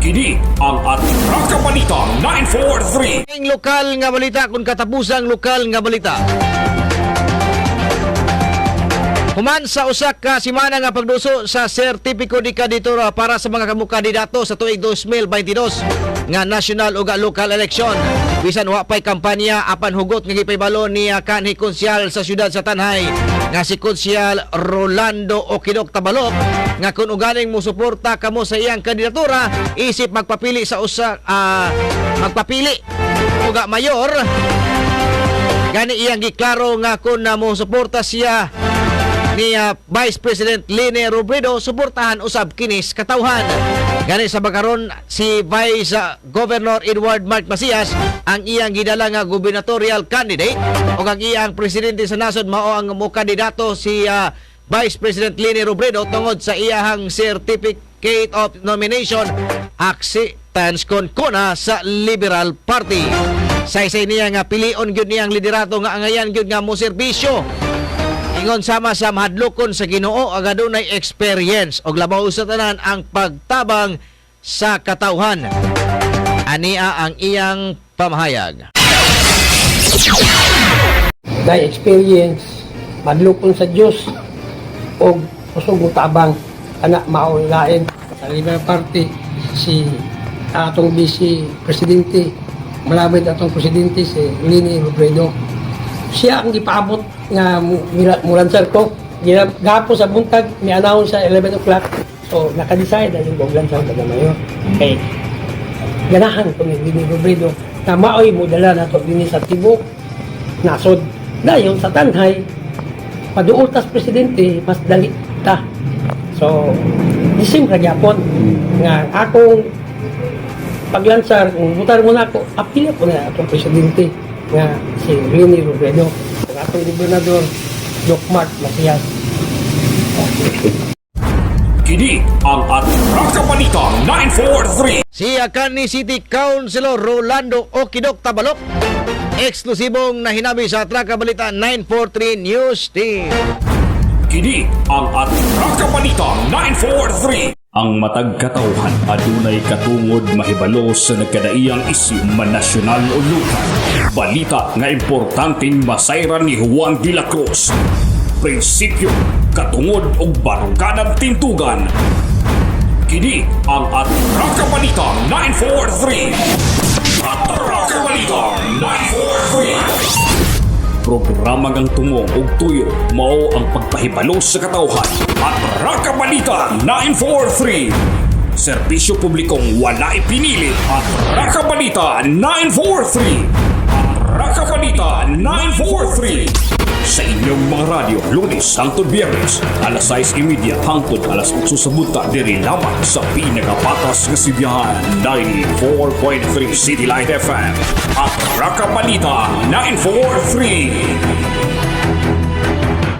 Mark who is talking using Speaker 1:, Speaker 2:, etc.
Speaker 1: Kini ang Atraka Balita 943.
Speaker 2: Ang lokal nga balita kung katapusang lokal nga balita. Human sa usa ka semana nga pagduso sa sertipiko di kandidatura para sa mga kandidato sa tuig 2022 nga national ug local election. Bisan wa pay kampanya apan hugot nga gipahibalo ni kanhi konsyal sa siyudad sa Tanhay nga si Konsyal Rolando Okidok Tabalok nga kung ugaling mo suporta kamo sa iyang kandidatura isip magpapili sa usa magpapili uga mayor gani iyang giklaro nga kung mo suporta siya ni Vice President Leni Robredo suportahan usab kinis katawhan. Gani sa bakaron si Vice Governor Edward Mark Macias ang iyang gidala nga gubernatorial candidate o ang iyang presidente sa nasod mao ang mo kandidato si Vice President Leni Robredo tungod sa iyahang certificate of nomination acceptance kuna sa Liberal Party. Say niya nga pilion gyud niyang liderato nga angayan gyud nga mo serbisyo ingon sama sa mahadlokon sa Ginoo aga dunay experience og labaw sa tanan ang pagtabang sa katawhan. Ania ang iyang pamahayag.
Speaker 3: Dahil experience, madlukon sa Diyos o kusog tabang anak maulain sa Liberal Party si atong vice presidente malabit atong presidente si Leni Robredo. Siya ang ipaabot nga mulansar ko gapo sa buntag may announce sa 11 o'clock so naka-decide ang lansar na mayor. Okay, ganahan ko ni Leni Robredo na maoy mo dala na ito din sa tibok nasod dayon sa Tanhay paduutas presidente mas dali ta so isim ragyapon nga akong paglansar kung butar mo na ako apila ko na atong presidente nga si Leni Robredo ang atong gobernador Doc Mark Macias.
Speaker 1: Kini ang Atraka Balita 943.
Speaker 2: Si kanhi City Councilor Rolando Okidok Tabalok eksklusibong nahinabi sa Atraka Balita 943 News Team.
Speaker 1: Kini ang Atraka Balita 943. Ang matag katawhan adunay katungod mahibalo sa nagkadaiyang isyu man nasyonal o lokal. Balita nga importanteng masayran ni Juan de la Cruz. Prinsipyo, katungod og baruganang tintugan. Kini ang Atraka Balita 943. Atraka Balita 943. Programa ngang tumong og tuyo mao ang pagpahibalo sa katawhan. Atraka Balita 943. Serbisyo publikong wala ipinili. Atraka Balita 943. Atraka Balita 943. Sa inyong mga radyo, Lunes hangtod Biyernes, alas 6:30 hangtod alas 8 sa buta diri lamang sa pinakapatas nga sibiyahan 94.3 City Light FM. Atraka Balita 943.